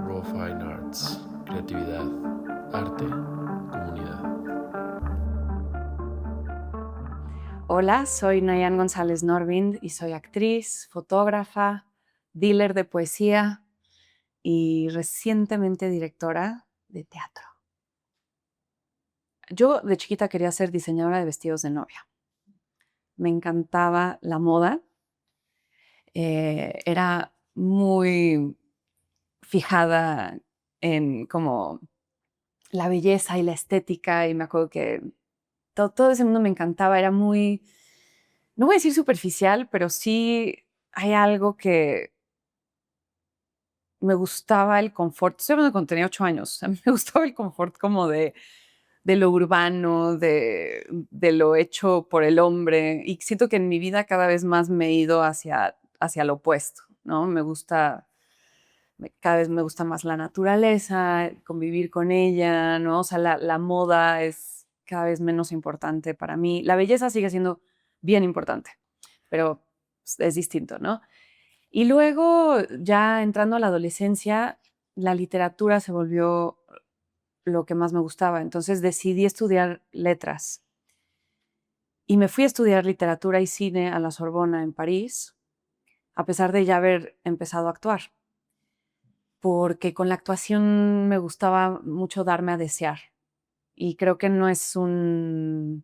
Raw Fine Arts, creatividad, arte, comunidad. Hola, soy Nayan González Norvind y soy actriz, fotógrafa, dealer de poesía y recientemente directora de teatro. Yo de chiquita quería ser diseñadora de vestidos de novia. Me encantaba la moda. Era muy fijada en como la belleza y la estética y me acuerdo que todo ese mundo me encantaba. Era muy, no voy a decir superficial, pero sí hay algo que me gustaba el confort. Estoy hablando cuando tenía 8 años. O sea, me gustaba el confort como de lo urbano, de lo hecho por el hombre. Y siento que en mi vida cada vez más me he ido hacia lo opuesto, ¿no? Cada vez me gusta más la naturaleza, convivir con ella, ¿no? O sea, la moda es cada vez menos importante para mí. La belleza sigue siendo bien importante, pero es distinto, ¿no? Y luego, ya entrando a la adolescencia, la literatura se volvió lo que más me gustaba. Entonces decidí estudiar letras y me fui a estudiar literatura y cine a la Sorbona en París, a pesar de ya haber empezado a actuar, porque con la actuación me gustaba mucho darme a desear y creo que no es una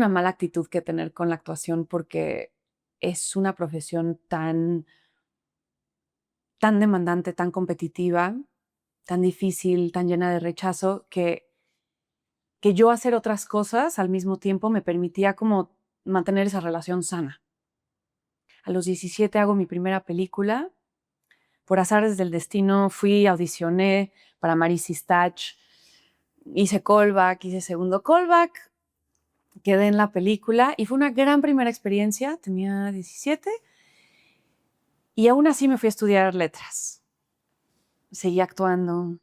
mala actitud que tener con la actuación porque es una profesión tan demandante, tan competitiva, tan difícil, tan llena de rechazo, que yo hacer otras cosas al mismo tiempo me permitía como mantener esa relación sana. A los 17 hago mi primera película. Por azares del destino fui, audicioné para Maris Stach, hice callback, hice segundo callback, quedé en la película y fue una gran primera experiencia. Tenía 17 y aún así me fui a estudiar letras. Seguí actuando.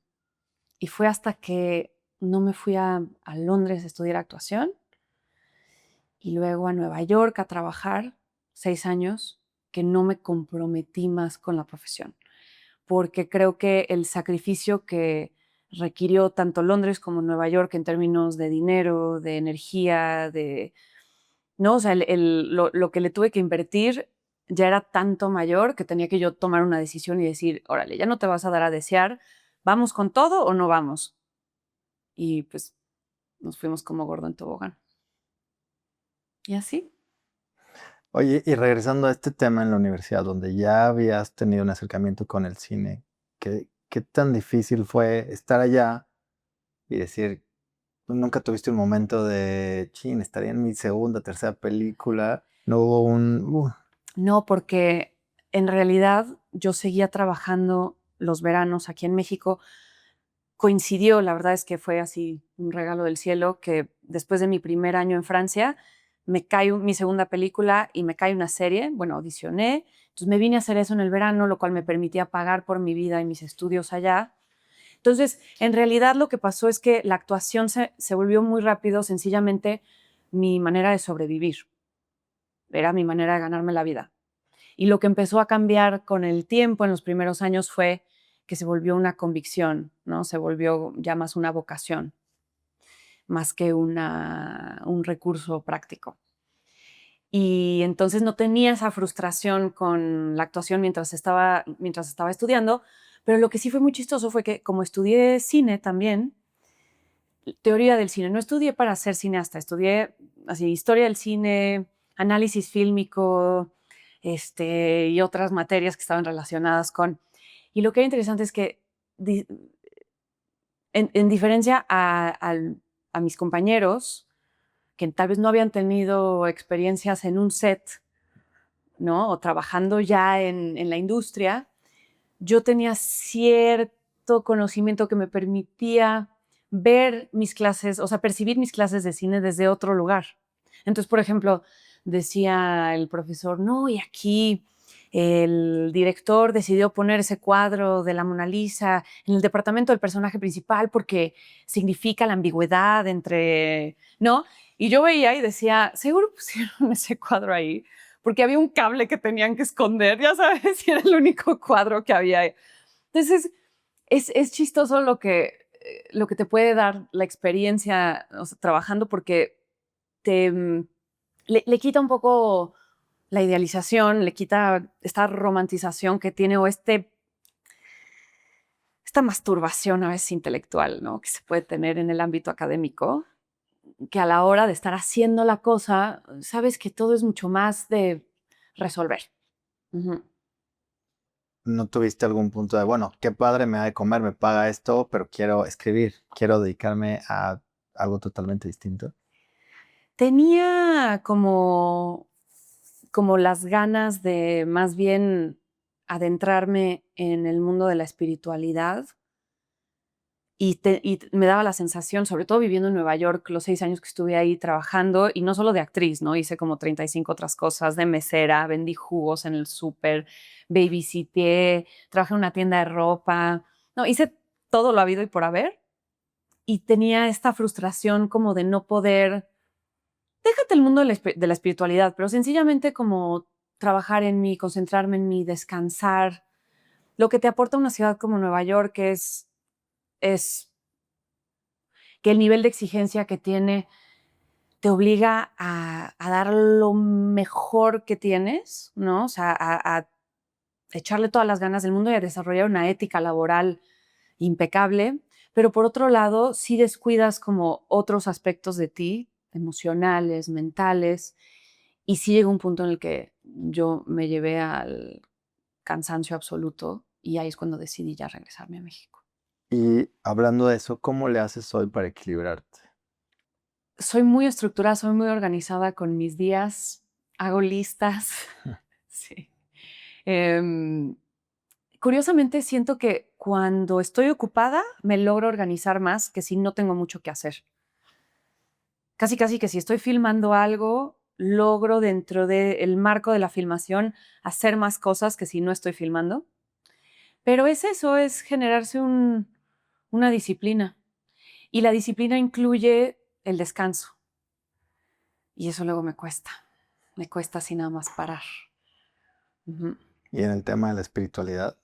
Y fue hasta que no me fui a Londres a estudiar actuación y luego a Nueva York a trabajar 6 años que no me comprometí más con la profesión, porque creo que el sacrificio que requirió tanto Londres como Nueva York en términos de dinero, de energía, ¿no? O sea, lo que le tuve que invertir ya era tanto mayor que tenía que yo tomar una decisión y decir, órale, ya no te vas a dar a desear, ¿vamos con todo o no vamos? Y pues nos fuimos como gordo en tobogán. Y así. Oye, y regresando a este tema en la universidad, donde ya habías tenido un acercamiento con el cine, ¿qué tan difícil fue estar allá y decir, "Tú nunca tuviste un momento de, chin, estaría en mi segunda, tercera película"? No hubo No, porque en realidad yo seguía trabajando los veranos aquí en México. Coincidió, la verdad es que fue así un regalo del cielo, que después de mi primer año en Francia, me cae mi segunda película y me cae una serie. Bueno, audicioné, entonces me vine a hacer eso en el verano, lo cual me permitía pagar por mi vida y mis estudios allá. Entonces, en realidad lo que pasó es que la actuación se volvió muy rápido, sencillamente mi manera de sobrevivir. Era mi manera de ganarme la vida. Y lo que empezó a cambiar con el tiempo en los primeros años fue que se volvió una convicción, ¿no? Se volvió ya más una vocación, más que un recurso práctico. Y entonces no tenía esa frustración con la actuación mientras estaba estudiando, pero lo que sí fue muy chistoso fue que como estudié cine también, teoría del cine, no estudié para ser cineasta, estudié así historia del cine, análisis fílmico, y otras materias que estaban relacionadas con. Y lo que era interesante es que, en diferencia a mis compañeros, que tal vez no habían tenido experiencias en un set, ¿no? O trabajando ya en la industria, yo tenía cierto conocimiento que me permitía ver mis clases, o sea, percibir mis clases de cine desde otro lugar. Entonces, por ejemplo, decía el profesor, no, y aquí el director decidió poner ese cuadro de la Mona Lisa en el departamento del personaje principal porque significa la ambigüedad entre, ¿no? Y yo veía y decía, seguro pusieron ese cuadro ahí porque había un cable que tenían que esconder, ya sabes, y era el único cuadro que había. Entonces, Es chistoso lo que te puede dar la experiencia, o sea, trabajando, porque le quita un poco la idealización, le quita esta romantización que tiene, o esta masturbación a veces intelectual, ¿no? Que se puede tener en el ámbito académico, que a la hora de estar haciendo la cosa, sabes que todo es mucho más de resolver. Ujú. ¿No tuviste algún punto de, bueno, qué padre me da de comer, me paga esto, pero quiero escribir, quiero dedicarme a algo totalmente distinto? Tenía como las ganas de más bien adentrarme en el mundo de la espiritualidad, y me daba la sensación, sobre todo viviendo en Nueva York, los 6 años que estuve ahí trabajando, y no solo de actriz, ¿no? Hice como 35 otras cosas, de mesera, vendí jugos en el súper, babysité, trabajé en una tienda de ropa, no, hice todo lo habido y por haber, y tenía esta frustración como de no poder, déjate el mundo de la espiritualidad, pero sencillamente como trabajar en mí, concentrarme en mí, descansar. Lo que te aporta una ciudad como Nueva York es que el nivel de exigencia que tiene te obliga a dar lo mejor que tienes, ¿no? O sea, a echarle todas las ganas del mundo y a desarrollar una ética laboral impecable, pero por otro lado, sí descuidas como otros aspectos de ti, emocionales, mentales, y sí llegó un punto en el que yo me llevé al cansancio absoluto, y ahí es cuando decidí ya regresarme a México. Y hablando de eso, ¿cómo le haces hoy para equilibrarte? Soy muy estructurada, soy muy organizada con mis días, hago listas. Sí. Em, Curiosamente, siento que cuando estoy ocupada me logro organizar más que si no tengo mucho que hacer. Casi, casi que si estoy filmando algo, logro dentro del marco de la filmación hacer más cosas que si no estoy filmando. Pero es eso, es generarse una disciplina. Y la disciplina incluye el descanso. Y eso luego me cuesta. Me cuesta así nada más parar. Ujú. Y en el tema de la espiritualidad,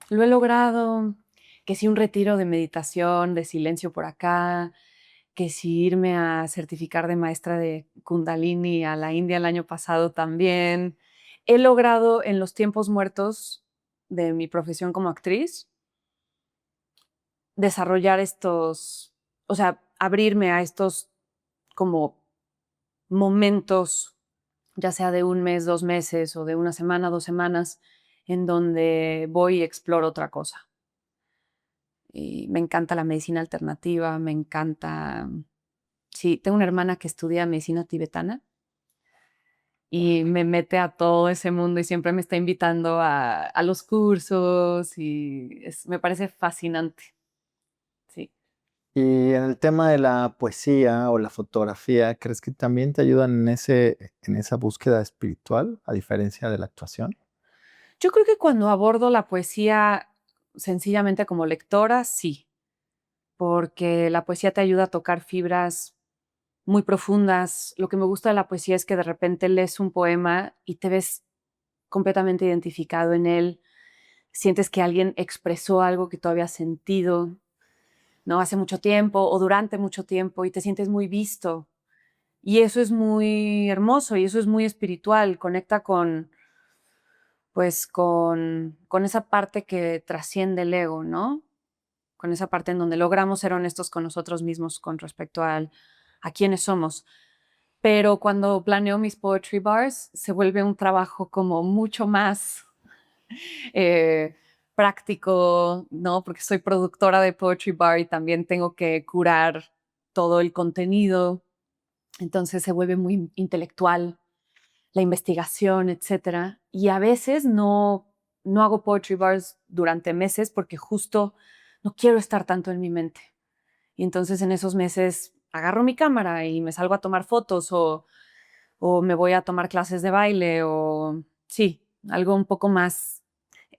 Lo he logrado, que si un retiro de meditación, de silencio por acá, que si irme a certificar de maestra de Kundalini a la India el año pasado también. He logrado en los tiempos muertos de mi profesión como actriz desarrollar o sea, abrirme a estos como momentos, ya sea de 1 mes, 2 meses, o de 1 semana, 2 semanas, en donde voy y exploro otra cosa. Y me encanta la medicina alternativa, me encanta. Sí, tengo una hermana que estudia medicina tibetana y me mete a todo ese mundo y siempre me está invitando a los cursos, y me parece fascinante. Sí. y en el tema de la poesía o la fotografía, ¿crees que también te ayudan en esa búsqueda espiritual, a diferencia de la actuación? Yo creo que cuando abordo la poesía sencillamente como lectora, sí, porque la poesía te ayuda a tocar fibras muy profundas. Lo que me gusta de la poesía es que de repente lees un poema y te ves completamente identificado en él, sientes que alguien expresó algo que tú habías sentido, ¿no? Hace mucho tiempo o durante mucho tiempo, y te sientes muy visto. Y eso es muy hermoso y eso es muy espiritual, conecta pues con esa parte que trasciende el ego, ¿no? Con esa parte en donde logramos ser honestos con nosotros mismos con respecto a quiénes somos. Pero cuando planeo mis poetry bars, se vuelve un trabajo como mucho más eh, práctico, ¿no? Porque soy productora de Poetry Bar y también tengo que curar todo el contenido. Entonces se vuelve muy intelectual la investigación, etcétera. Y a veces no hago Poetry Bars durante meses porque justo no quiero estar tanto en mi mente. Y entonces en esos meses agarro mi cámara y me salgo a tomar fotos, o me voy a tomar clases de baile, o sí, algo un poco más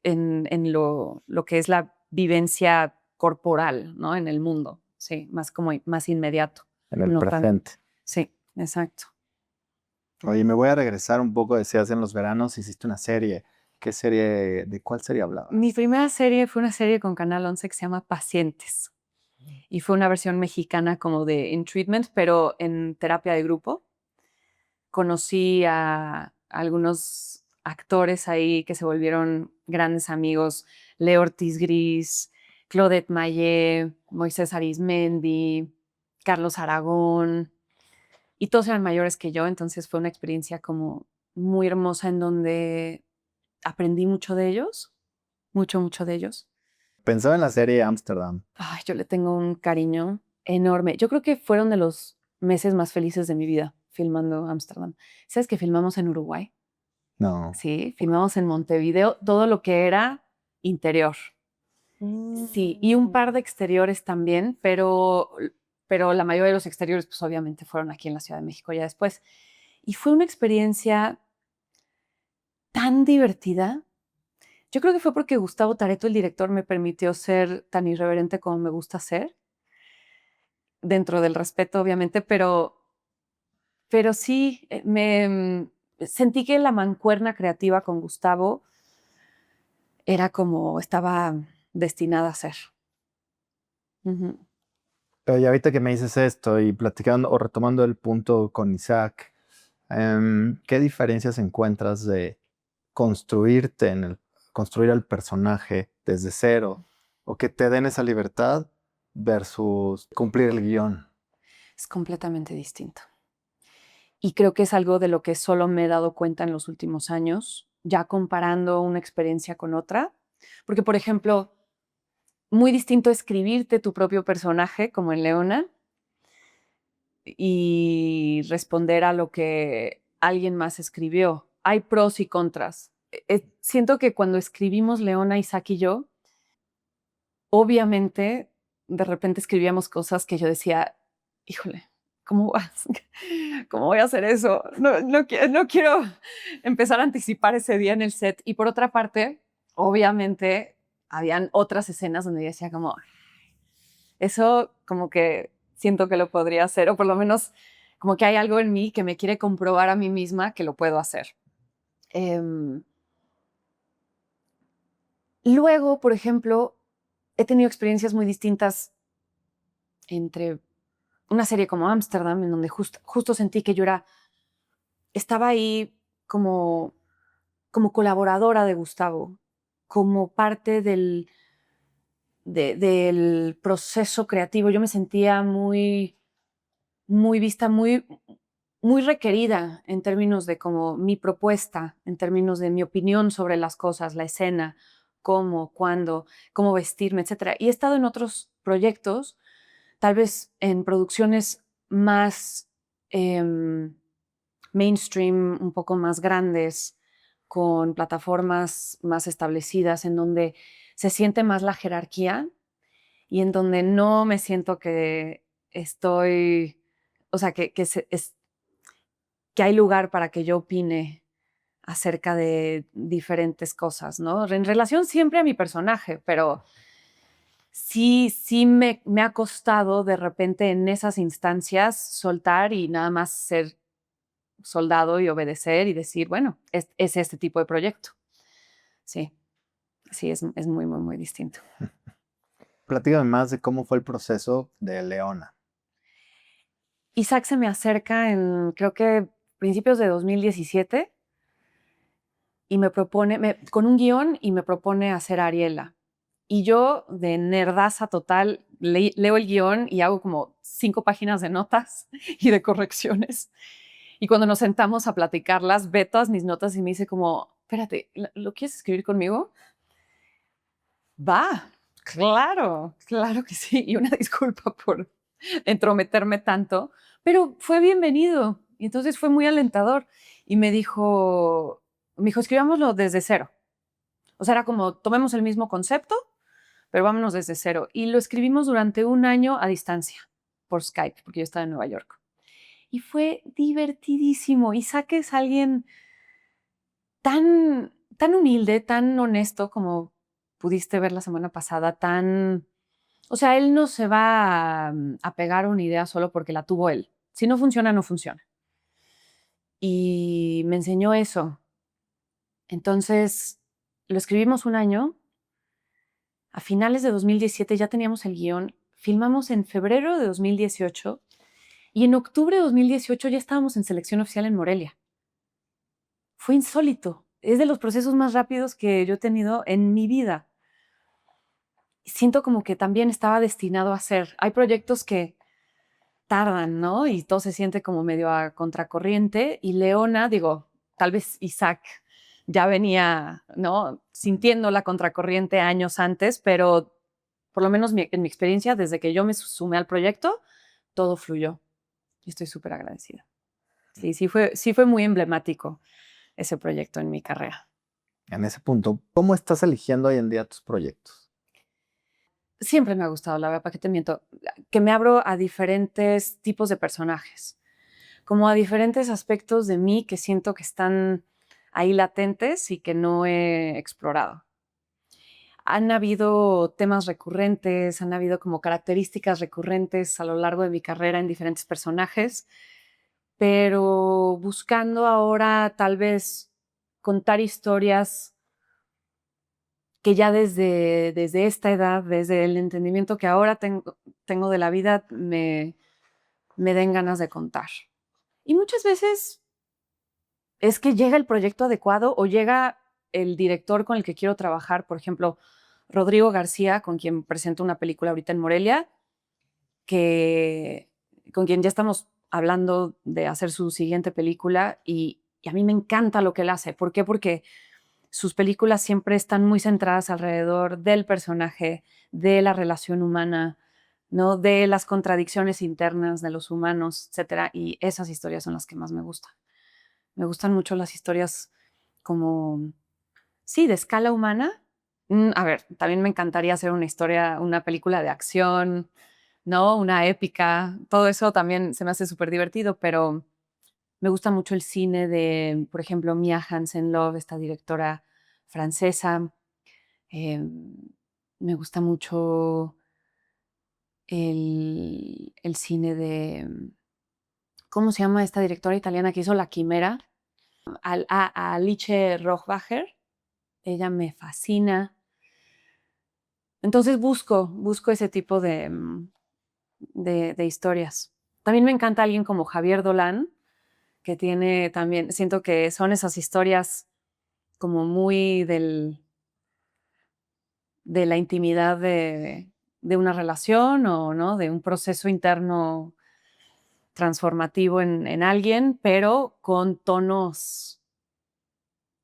en lo que es la vivencia corporal, ¿no? En el mundo, sí, más como más inmediato. En el No tan, presente. sí, exacto. Oye, me voy a regresar un poco, decías en los veranos, hiciste una serie ¿De cuál serie hablaba? Mi primera serie fue una serie con Canal 11 que se llama Pacientes. Y fue una versión mexicana como de In Treatment, pero en terapia de grupo. Conocí a algunos actores ahí que se volvieron grandes amigos. Leo Ortiz Gris, Claudette Mayé, Moisés Arizmendi, Carlos Aragón. Y todos eran mayores que yo, entonces fue una experiencia como muy hermosa en donde aprendí mucho de ellos, mucho, mucho de ellos. Pensaba en la serie Amsterdam. Ay, yo le tengo un cariño enorme. Yo creo que fueron de los meses más felices de mi vida filmando Ámsterdam. ¿Sabes que filmamos en Uruguay? No. Sí, filmamos en Montevideo, todo lo que era interior. Sí, y un par de exteriores también, pero la mayoría de los exteriores, pues obviamente fueron aquí en la Ciudad de México ya después. Y fue una experiencia tan divertida. Yo creo que fue porque Gustavo Tareto, el director, me permitió ser tan irreverente como me gusta ser, dentro del respeto, obviamente, pero sí sentí que la mancuerna creativa con Gustavo era como estaba destinada a ser. Ujú. Pero ya ahorita que me dices esto y platicando o retomando el punto con Isaac, ¿qué diferencias encuentras de construir al personaje desde cero o que te den esa libertad versus cumplir el guión? Es completamente distinto. Y creo que es algo de lo que solo me he dado cuenta en los últimos años, ya comparando una experiencia con otra. Porque, por ejemplo, muy distinto escribirte tu propio personaje, como en Leona, y responder a lo que alguien más escribió. Hay pros y contras. Siento que cuando escribimos Leona, Isaac y yo, obviamente, de repente escribíamos cosas que yo decía, híjole, ¿cómo vas? ¿Cómo voy a hacer eso? No quiero empezar a anticipar ese día en el set. Y por otra parte, obviamente, habían otras escenas donde yo decía como, eso como que siento que lo podría hacer, o por lo menos como que hay algo en mí que me quiere comprobar a mí misma que lo puedo hacer. Em, Luego, por ejemplo, he tenido experiencias muy distintas entre una serie como Ámsterdam, en donde justo sentí que estaba ahí como colaboradora de Gustavo, como parte del proceso creativo. Yo me sentía muy vista, muy requerida en términos de como mi propuesta, en términos de mi opinión sobre las cosas, la escena, cómo, cuándo, cómo vestirme, etcétera. Y he estado en otros proyectos, tal vez en producciones más mainstream, un poco más grandes, con plataformas más establecidas, en donde se siente más la jerarquía y en donde no me siento que estoy, o sea, que hay lugar para que yo opine acerca de diferentes cosas, ¿no? En relación siempre a mi personaje, pero sí me ha costado de repente en esas instancias soltar y nada más ser soldado y obedecer y decir, bueno, es este tipo de proyecto. Sí, sí, es muy, muy, muy distinto. Platícame más de cómo fue el proceso de Leona. Isaac se me acerca en, creo que principios de 2017 y me propone, con un guión y me propone hacer a Ariela. Y yo, de nerdaza total, leo el guión y hago como 5 páginas de notas y de correcciones. Y cuando nos sentamos a platicarlas, ve todas mis notas y me dice como, espérate, ¿lo quieres escribir conmigo? Va, claro que sí. Y una disculpa por entrometerme tanto, pero fue bienvenido. Y entonces fue muy alentador. Y me dijo, escribámoslo desde cero. O sea, era como, tomemos el mismo concepto, pero vámonos desde cero. Y lo escribimos durante un año a distancia, por Skype, porque yo estaba en Nueva York. Y fue divertidísimo. Isaac es alguien tan humilde, tan honesto, como pudiste ver la semana pasada, o sea, él no se va a pegar a una idea solo porque la tuvo él. Si no funciona, no funciona. Y me enseñó eso. Entonces, lo escribimos un año. A finales de 2017 ya teníamos el guión. Filmamos en febrero de 2018 y en octubre de 2018 ya estábamos en selección oficial en Morelia. Fue insólito. Es de los procesos más rápidos que yo he tenido en mi vida. Siento como que también estaba destinado a ser. Hay proyectos que tardan, ¿no? Y todo se siente como medio a contracorriente. Y Leona, digo, tal vez Isaac ya venía, ¿no? Sintiendo la contracorriente años antes, pero por lo menos en mi experiencia, desde que yo me sumé al proyecto, todo fluyó. Y estoy súper agradecida. Sí fue muy emblemático ese proyecto en mi carrera. En ese punto, ¿cómo estás eligiendo hoy en día tus proyectos? Siempre me ha gustado, la verdad, ¿para qué te miento? Que me abro a diferentes tipos de personajes, como a diferentes aspectos de mí que siento que están ahí latentes y que no he explorado. Han habido temas recurrentes, han habido como características recurrentes a lo largo de mi carrera en diferentes personajes, pero buscando ahora tal vez contar historias que ya desde esta edad, desde el entendimiento que ahora tengo de la vida, me den ganas de contar. Y muchas veces es que llega el proyecto adecuado o llega el director con el que quiero trabajar. Por ejemplo, Rodrigo García, con quien presento una película ahorita en Morelia, con quien ya estamos hablando de hacer su siguiente película y a mí me encanta lo que él hace. ¿Por qué? Porque sus películas siempre están muy centradas alrededor del personaje, de la relación humana, ¿no? De las contradicciones internas de los humanos, etcétera. Y esas historias son las que más me gustan. Me gustan mucho las historias como, sí, de escala humana. A ver, también me encantaría hacer una historia, una película de acción, ¿no? Una épica. Todo eso también se me hace súper divertido, pero me gusta mucho el cine de, por ejemplo, Mia Hansen-Løve, esta directora francesa. Eh, Me gusta mucho el cine de, ¿cómo se llama esta directora italiana que hizo La Quimera? A Alice Rohrwacher. Ella me fascina. Entonces busco ese tipo de historias. También me encanta alguien como Javier Dolan, que tiene también, siento que son esas historias como muy de la intimidad de una relación o, ¿no? De un proceso interno transformativo en alguien, pero con tonos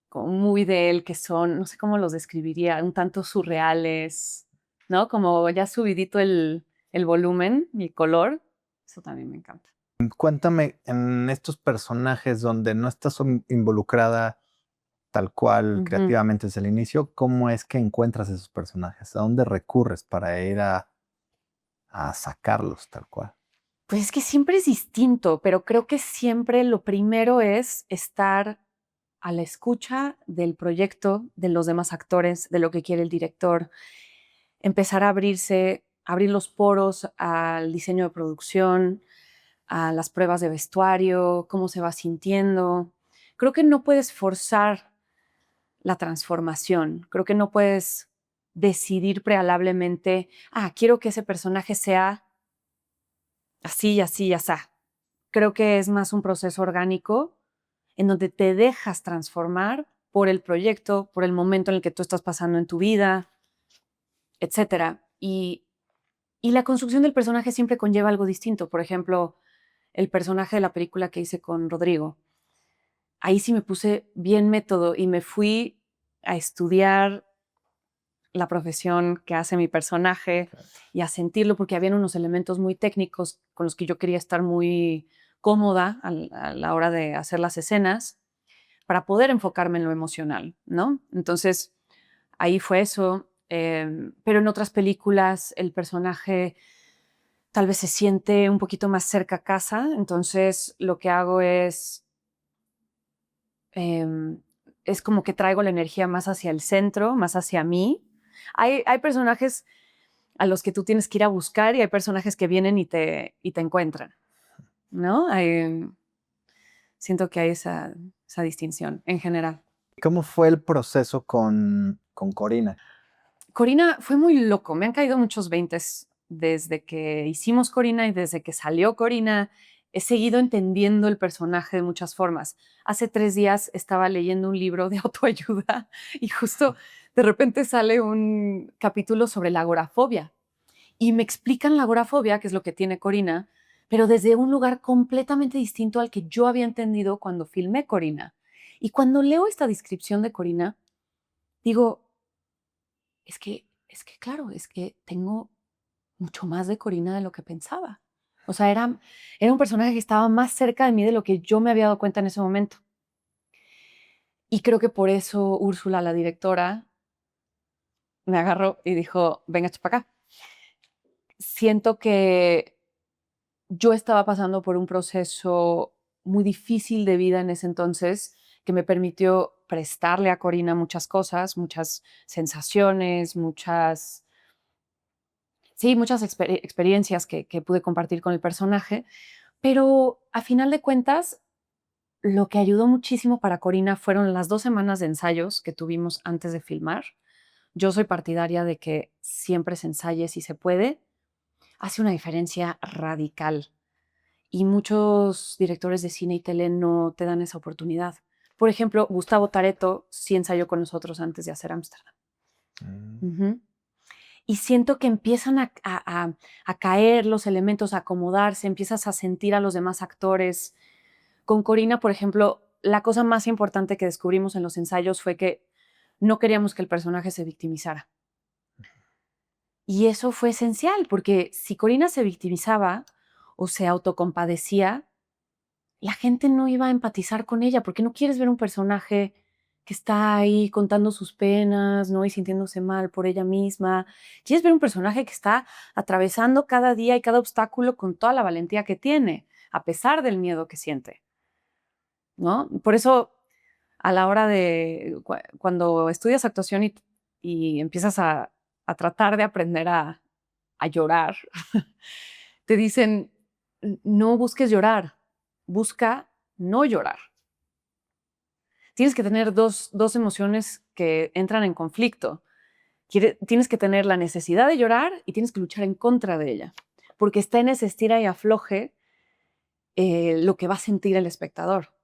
como muy de él que son, no sé cómo los describiría, un tanto surreales, ¿no? Como ya subidito el volumen y el color. Eso también me encanta. Cuéntame, en estos personajes donde no estás involucrada tal cual Ujú. creativamente desde el inicio, ¿cómo es que encuentras esos personajes? ¿A dónde recurres para ir a sacarlos tal cual? Pues es que siempre es distinto, pero creo que siempre lo primero es estar a la escucha del proyecto, de los demás actores, de lo que quiere el director, empezar a abrirse, abrir los poros al diseño de producción, a las pruebas de vestuario, cómo se va sintiendo. Creo que no puedes forzar la transformación, creo que no puedes decidir prealablemente, quiero que ese personaje sea así, así, así. Creo que es más un proceso orgánico en donde te dejas transformar por el proyecto, por el momento en el que tú estás pasando en tu vida, etcétera. Y la construcción del personaje siempre conlleva algo distinto. Por ejemplo, el personaje de la película que hice con Rodrigo. Ahí sí me puse bien método y me fui a estudiar la profesión que hace mi personaje y a sentirlo porque habían unos elementos muy técnicos con los que yo quería estar muy cómoda a la hora de hacer las escenas para poder enfocarme en lo emocional, ¿no? Entonces, ahí fue eso. Pero en otras películas el personaje tal vez se siente un poquito más cerca a casa, entonces lo que hago es como que traigo la energía más hacia el centro, más hacia mí. Hay personajes a los que tú tienes que ir a buscar y hay personajes que vienen y te encuentran, ¿no? Siento que hay esa distinción en general. ¿Cómo fue el proceso con Corina? Corina fue muy loco. Me han caído muchos veintes desde que hicimos Corina y desde que salió Corina. He seguido entendiendo el personaje de muchas formas. Hace 3 días estaba leyendo un libro de autoayuda y justo de repente sale un capítulo sobre la agorafobia y me explican la agorafobia, que es lo que tiene Corina, pero desde un lugar completamente distinto al que yo había entendido cuando filmé Corina. Y cuando leo esta descripción de Corina, digo, claro, es que tengo mucho más de Corina de lo que pensaba. O sea, era un personaje que estaba más cerca de mí de lo que yo me había dado cuenta en ese momento. Y creo que por eso Úrsula, la directora, me agarró y dijo, venga, para acá. Siento que yo estaba pasando por un proceso muy difícil de vida en ese entonces que me permitió prestarle a Corina muchas cosas, muchas sensaciones, muchas experiencias que pude compartir con el personaje, pero a final de cuentas, lo que ayudó muchísimo para Corina fueron las 2 semanas de ensayos que tuvimos antes de filmar. Yo soy partidaria de que siempre se ensaye si se puede. Hace una diferencia radical y muchos directores de cine y tele no te dan esa oportunidad. Por ejemplo, Gustavo Tareto sí ensayó con nosotros antes de hacer Ámsterdam. Mm. Ujú. Y siento que empiezan a caer los elementos, a acomodarse, empiezas a sentir a los demás actores. Con Corina, por ejemplo, la cosa más importante que descubrimos en los ensayos fue que no queríamos que el personaje se victimizara. Y eso fue esencial, porque si Corina se victimizaba o se autocompadecía, la gente no iba a empatizar con ella, porque no quieres ver un personaje que está ahí contando sus penas, ¿no? Y sintiéndose mal por ella misma. Quieres ver un personaje que está atravesando cada día y cada obstáculo con toda la valentía que tiene, a pesar del miedo que siente, ¿no? Por eso, a la hora de cuando estudias actuación y empiezas a tratar de aprender a llorar, te dicen, no busques llorar, busca no llorar. Tienes que tener dos emociones que entran en conflicto. Tienes que tener la necesidad de llorar y tienes que luchar en contra de ella, porque está en ese estira y afloje lo que va a sentir el espectador.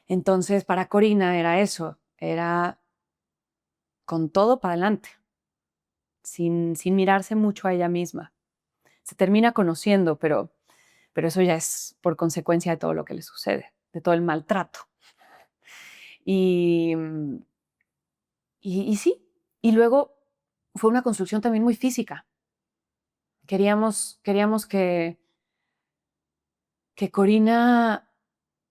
Entonces, para Corina era eso, era con todo para adelante, sin mirarse mucho a ella misma. Se termina conociendo, pero eso ya es por consecuencia de todo lo que le sucede, de todo el maltrato. Y, y sí, y luego fue una construcción también muy física. Queríamos que Corina,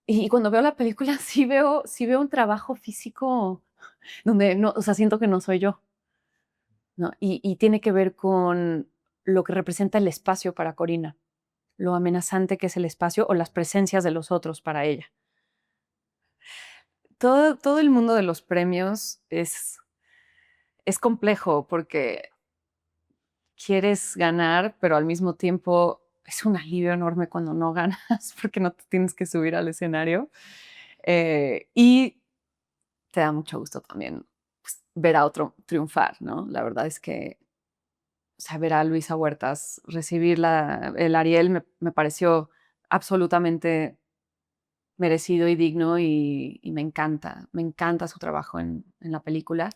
y cuando veo la película sí veo un trabajo físico donde no, o sea, siento que no soy yo, ¿no? Y tiene que ver con lo que representa el espacio para Corina, lo amenazante que es el espacio o las presencias de los otros para ella. Todo el mundo de los premios es complejo porque quieres ganar, pero al mismo tiempo es un alivio enorme cuando no ganas porque no te tienes que subir al escenario. Y te da mucho gusto también, pues, ver a otro triunfar, ¿no? La verdad es que, o sea, ver a Luisa Huertas recibir el Ariel me pareció absolutamente merecido y digno y me encanta su trabajo en la película.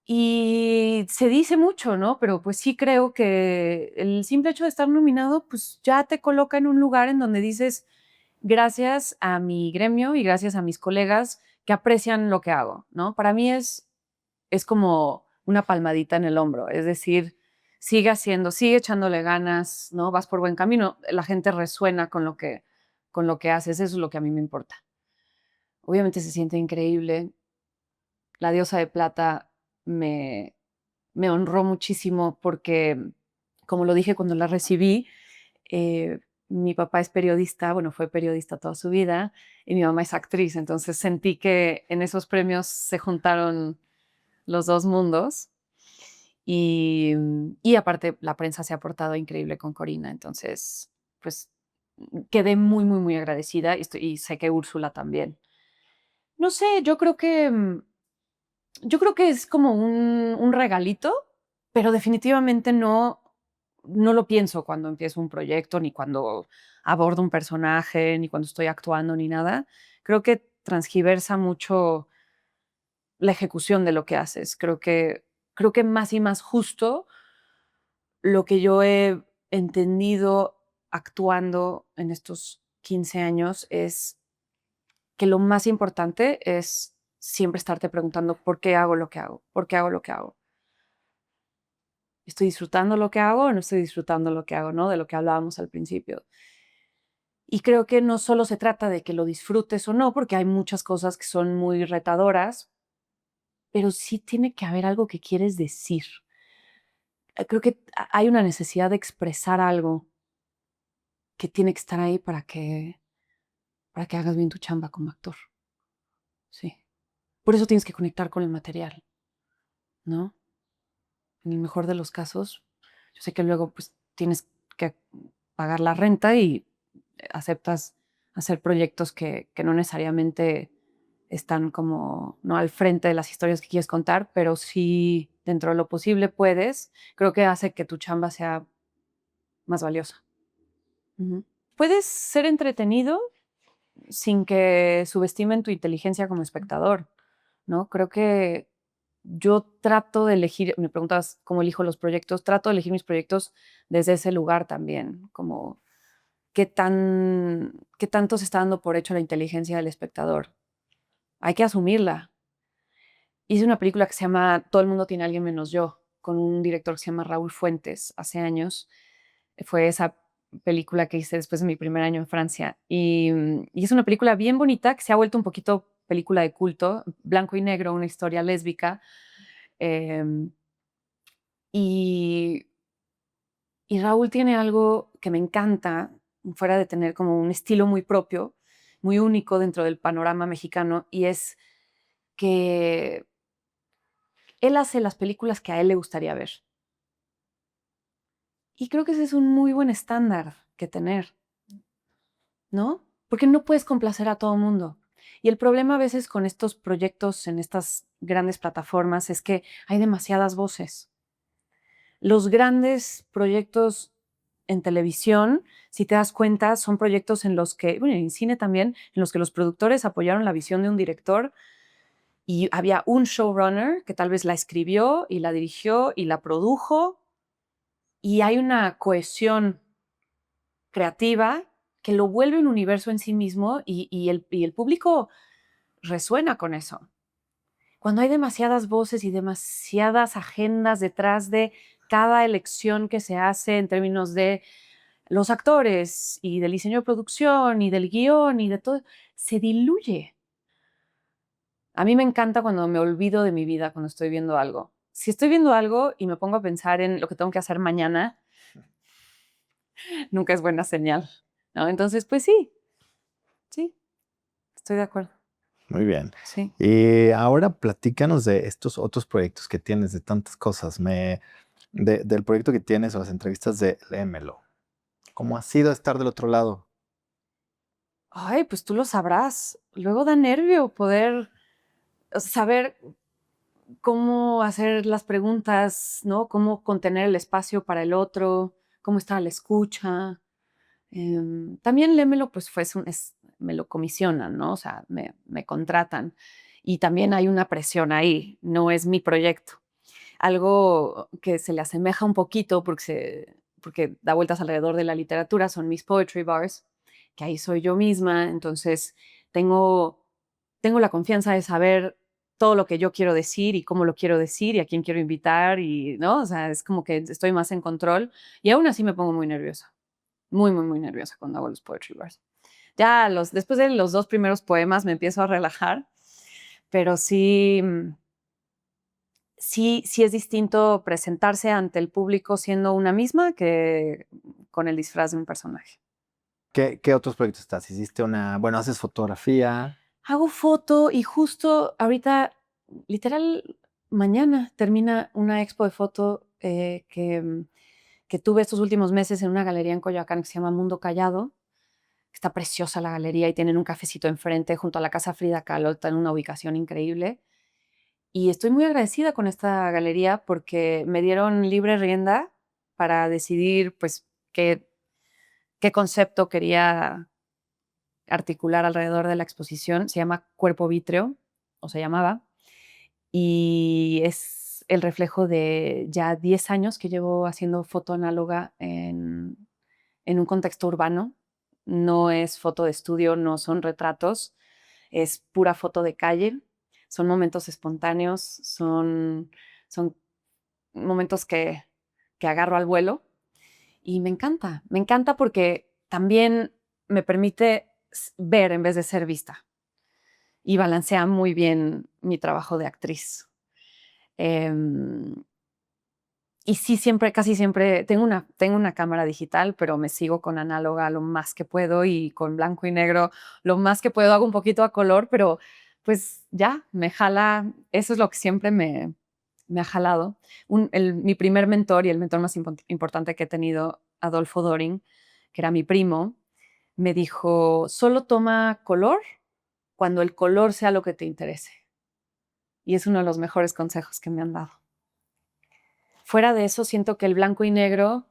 Y se dice mucho, ¿no? Pero pues sí creo que el simple hecho de estar nominado, pues ya te coloca en un lugar en donde dices, gracias a mi gremio y gracias a mis colegas que aprecian lo que hago, ¿no? Para mí es como una palmadita en el hombro, es decir, sigue echándole ganas, ¿no? Vas por buen camino, la gente resuena con lo que haces, eso es lo que a mí me importa. Obviamente se siente increíble. La Diosa de Plata me honró muchísimo porque, como lo dije cuando la recibí, mi papá es periodista, bueno, fue periodista toda su vida, y mi mamá es actriz, entonces sentí que en esos premios se juntaron los dos mundos. Y aparte, la prensa se ha portado increíble con Corina, entonces, pues quedé muy, muy, muy agradecida y sé que Úrsula también. No sé, yo creo que es como un regalito, pero definitivamente no lo pienso cuando empiezo un proyecto, ni cuando abordo un personaje, ni cuando estoy actuando, ni nada. Creo que transgiversa mucho la ejecución de lo que haces. Creo que más y más justo lo que yo he entendido actuando en estos 15 años es que lo más importante es siempre estarte preguntando por qué hago lo que hago, por qué hago lo que hago. ¿Estoy disfrutando lo que hago o no estoy disfrutando lo que hago, ¿no? De lo que hablábamos al principio. Y creo que no solo se trata de que lo disfrutes o no, porque hay muchas cosas que son muy retadoras, pero sí tiene que haber algo que quieres decir. Creo que hay una necesidad de expresar algo que tiene que estar ahí para que hagas bien tu chamba como actor. Sí. Por eso tienes que conectar con el material, ¿no? En el mejor de los casos, yo sé que luego pues tienes que pagar la renta y aceptas hacer proyectos que no necesariamente están como no al frente de las historias que quieres contar, pero sí dentro de lo posible puedes. Creo que hace que tu chamba sea más valiosa. Ujú. Puedes ser entretenido sin que subestimen tu inteligencia como espectador, ¿no? Creo que yo trato de elegir, me preguntas cómo elijo los proyectos, trato de elegir mis proyectos desde ese lugar también, como qué tanto se está dando por hecho la inteligencia del espectador. Hay que asumirla. Hice una película que se llama Todo el mundo tiene a alguien menos yo, con un director que se llama Raúl Fuentes, hace años. Fue esa película que hice después de mi primer año en Francia. Y es una película bien bonita que se ha vuelto un poquito película de culto, blanco y negro, una historia lésbica. em, y, y Raúl tiene algo que me encanta, fuera de tener como un estilo muy propio, muy único dentro del panorama mexicano, y es que él hace las películas que a él le gustaría ver. Y creo que ese es un muy buen estándar que tener, ¿no? Porque no puedes complacer a todo el mundo. Y el problema a veces con estos proyectos en estas grandes plataformas es que hay demasiadas voces. Los grandes proyectos en televisión, si te das cuenta, son proyectos en los que, bueno, en cine también, en los que los productores apoyaron la visión de un director y había un showrunner que tal vez la escribió y la dirigió y la produjo y hay una cohesión creativa que lo vuelve un universo en sí mismo y el público resuena con eso. Cuando hay demasiadas voces y demasiadas agendas detrás de cada elección que se hace en términos de los actores y del diseño de producción y del guión y de todo, se diluye. A mí me encanta cuando me olvido de mi vida cuando estoy viendo algo. Si estoy viendo algo y me pongo a pensar en lo que tengo que hacer mañana, nunca es buena señal, ¿no? Entonces, pues sí, sí, estoy de acuerdo. Muy bien. Sí. Y ahora platícanos de estos otros proyectos que tienes, de tantas cosas. Del proyecto que tienes o las entrevistas de Léemelo. ¿Cómo ha sido estar del otro lado? Ay, pues tú lo sabrás. Luego da nervio poder saber cómo hacer las preguntas, ¿no? Cómo contener el espacio para el otro, cómo está la escucha. También Lémelo, pues me lo comisionan, ¿no? O sea, me contratan. Y también hay una presión ahí, no es mi proyecto. Algo que se le asemeja un poquito porque da vueltas alrededor de la literatura son mis poetry bars, que ahí soy yo misma, entonces tengo, tengo la confianza de saber todo lo que yo quiero decir y cómo lo quiero decir y a quién quiero invitar y, ¿no? O sea, es como que estoy más en control y aún así me pongo muy nerviosa, muy, muy, muy nerviosa cuando hago los poetry bars. Ya después de los 2 primeros poemas me empiezo a relajar, pero sí, sí es distinto presentarse ante el público siendo una misma que con el disfraz de un personaje. ¿Qué otros proyectos estás? Hiciste bueno, haces fotografía. Hago foto y justo ahorita, literal, mañana termina una expo de foto que tuve estos últimos meses en una galería en Coyoacán que se llama Mundo Callado, Está preciosa la galería y tienen un cafecito enfrente junto a la casa Frida Kahlo, está en una ubicación increíble. Y estoy muy agradecida con esta galería porque me dieron libre rienda para decidir, pues, qué concepto quería articular alrededor de la exposición. Se llama Cuerpo Vítreo, o se llamaba, y es el reflejo de ya 10 años que llevo haciendo foto análoga en un contexto urbano. No es foto de estudio, no son retratos, es pura foto de calle. Son momentos espontáneos, son momentos que agarro al vuelo y me encanta porque también me permite ver en vez de ser vista y balancea muy bien mi trabajo de actriz. Em, y sí, siempre, casi siempre, tengo una cámara digital, pero me sigo con análoga lo más que puedo y con blanco y negro lo más que puedo. Hago un poquito a color, pero pues ya, me jala. Eso es lo que siempre me ha jalado. Mi primer mentor y el mentor más importante que he tenido, Adolfo Doring, que era mi primo, me dijo, solo toma color cuando el color sea lo que te interese. Y es uno de los mejores consejos que me han dado. Fuera de eso, siento que el blanco y negro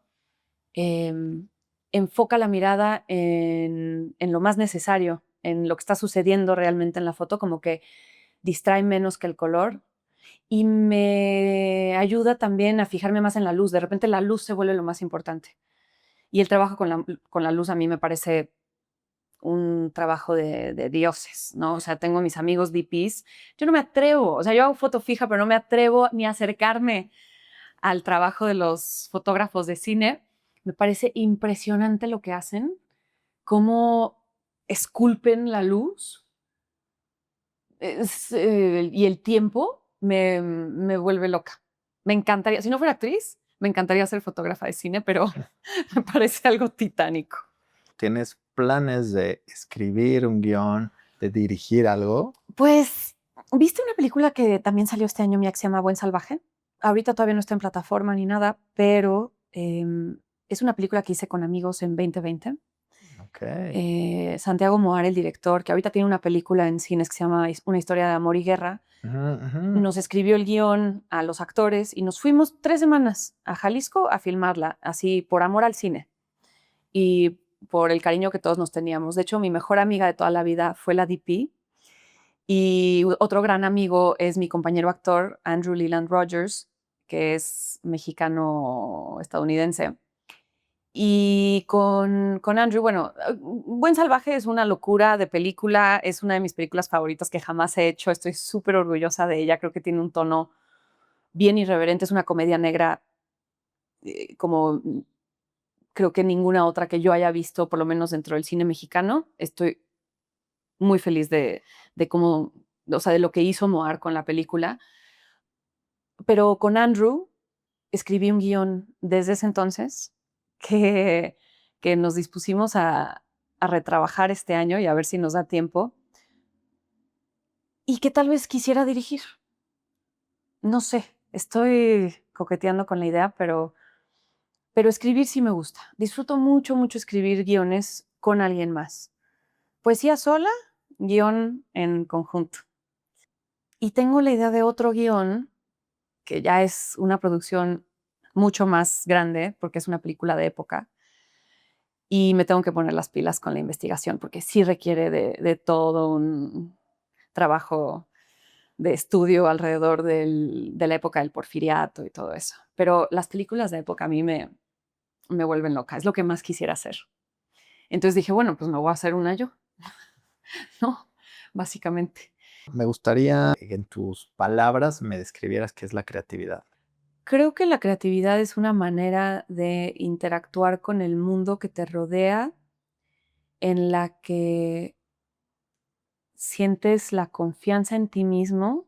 enfoca la mirada en lo más necesario, en lo que está sucediendo realmente en la foto, como que distrae menos que el color y me ayuda también a fijarme más en la luz. De repente la luz se vuelve lo más importante. Y el trabajo con la luz a mí me parece un trabajo de dioses, ¿no? O sea, tengo mis amigos DPs. Yo no me atrevo, o sea, yo hago foto fija, pero no me atrevo ni a acercarme al trabajo de los fotógrafos de cine. Me parece impresionante lo que hacen, cómo esculpen la luz y el tiempo me vuelve loca. Me encantaría, si no fuera actriz, me encantaría ser fotógrafa de cine, pero me parece algo titánico. ¿Tienes planes de escribir un guión, de dirigir algo? Pues, ¿viste una película que también salió este año, mía, que se llama Buen Salvaje? Ahorita todavía no está en plataforma ni nada, pero es una película que hice con amigos en 2020. Ok. Santiago Moar, el director, que ahorita tiene una película en cines que se llama Una historia de amor y guerra, Ujú, ujú. nos escribió el guión a los actores y nos fuimos 3 semanas a Jalisco a filmarla, así por amor al cine y por el cariño que todos nos teníamos. De hecho, mi mejor amiga de toda la vida fue la DP y otro gran amigo es mi compañero actor, Andrew Leland Rogers, que es mexicano-estadounidense. Y con Andrew, bueno, Buen Salvaje es una locura de película, es una de mis películas favoritas que jamás he hecho, estoy súper orgullosa de ella, creo que tiene un tono bien irreverente, es una comedia negra como creo que ninguna otra que yo haya visto, por lo menos dentro del cine mexicano. Estoy muy feliz de cómo, o sea, de lo que hizo Moar con la película. Pero con Andrew escribí un guión desde ese entonces que, que nos dispusimos a retrabajar este año y a ver si nos da tiempo y que tal vez quisiera dirigir. No sé, estoy coqueteando con la idea, pero escribir sí me gusta. Disfruto mucho, mucho escribir guiones con alguien más. Poesía sola, guión en conjunto. Y tengo la idea de otro guión que ya es una producción mucho más grande porque es una película de época y me tengo que poner las pilas con la investigación porque sí requiere de todo un trabajo de estudio alrededor de la época del porfiriato y todo eso. Pero las películas de época a mí me vuelven loca, es lo que más quisiera hacer. Entonces dije, bueno, pues me voy a hacer una yo, ¿no? Básicamente. Me gustaría que en tus palabras me describieras qué es la creatividad. Creo que la creatividad es una manera de interactuar con el mundo que te rodea en la que sientes la confianza en ti mismo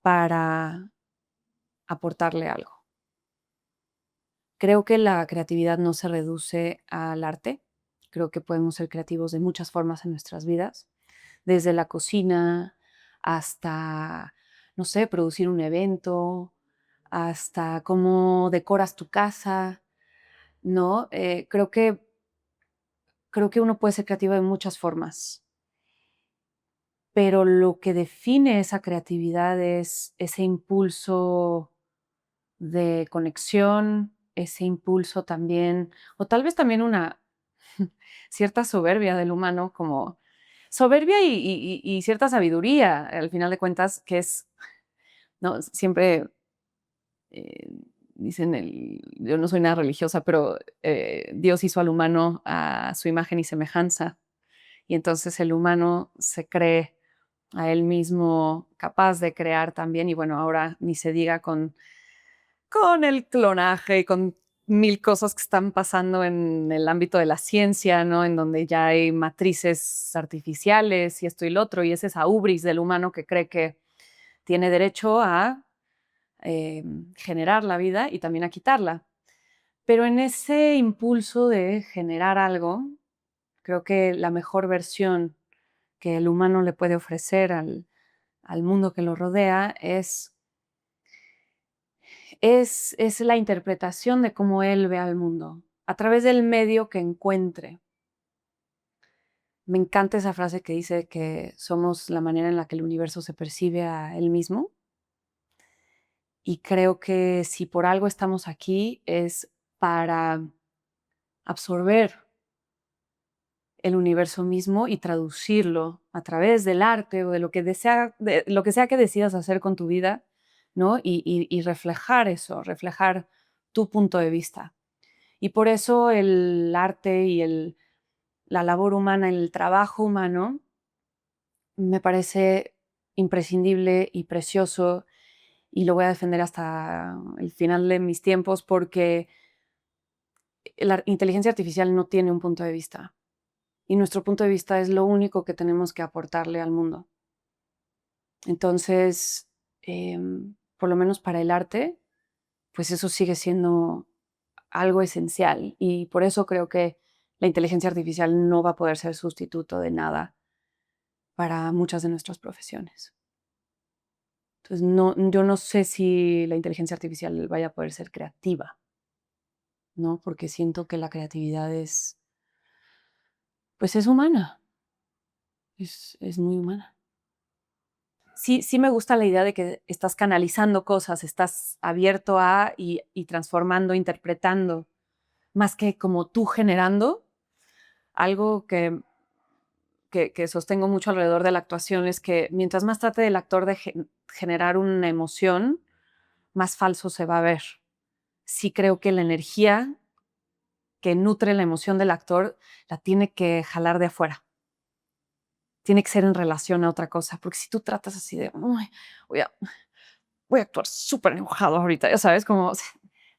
para aportarle algo. Creo que la creatividad no se reduce al arte. Creo que podemos ser creativos de muchas formas en nuestras vidas, desde la cocina hasta, no sé, producir un evento, hasta cómo decoras tu casa, ¿no? creo que uno puede ser creativo de muchas formas, pero lo que define esa creatividad es ese impulso de conexión, ese impulso también, o tal vez también una cierta soberbia del humano, como soberbia y cierta sabiduría, al final de cuentas, que es, ¿no? Siempre eh, dicen, yo no soy nada religiosa, pero Dios hizo al humano a su imagen y semejanza, y entonces el humano se cree a él mismo capaz de crear también, y bueno, ahora ni se diga con el clonaje y con mil cosas que están pasando en el ámbito de la ciencia, ¿no? En donde ya hay matrices artificiales y esto y lo otro, y es esa hubris del humano que cree que tiene derecho a generar la vida y también a quitarla. Pero en ese impulso de generar algo, creo que la mejor versión que el humano le puede ofrecer al mundo que lo rodea es la interpretación de cómo él ve al mundo, a través del medio que encuentre. Me encanta esa frase que dice que somos la manera en la que el universo se percibe a él mismo. Y creo que si por algo estamos aquí es para absorber el universo mismo y traducirlo a través del arte o de lo que sea que decidas hacer con tu vida, ¿no? Y reflejar eso, reflejar tu punto de vista. Y por eso el arte y la labor humana, el trabajo humano, me parece imprescindible y precioso, y lo voy a defender hasta el final de mis tiempos, porque la inteligencia artificial no tiene un punto de vista, y nuestro punto de vista es lo único que tenemos que aportarle al mundo. Entonces, por lo menos para el arte, pues eso sigue siendo algo esencial, y por eso creo que la inteligencia artificial no va a poder ser sustituto de nada para muchas de nuestras profesiones. Entonces, yo no sé si la inteligencia artificial vaya a poder ser creativa, ¿no? Porque siento que la creatividad pues es humana, es muy humana. Sí me gusta la idea de que estás canalizando cosas, estás abierto a y transformando, interpretando, más que como tú generando. Algo que sostengo mucho alrededor de la actuación es que mientras más trate el actor de generar una emoción, más falso se va a ver. Sí creo que la energía que nutre la emoción del actor la tiene que jalar de afuera. Tiene que ser en relación a otra cosa, porque si tú tratas así de, "Uy, voy a, voy a actuar súper enojado ahorita", ya sabes, como, o sea,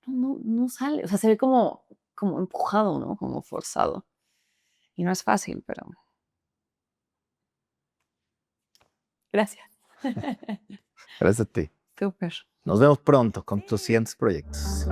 no sale, o sea, se ve como empujado, ¿no? Como forzado. Y no es fácil, pero gracias. Gracias a ti. Súper. Nos vemos pronto con tus siguientes proyectos.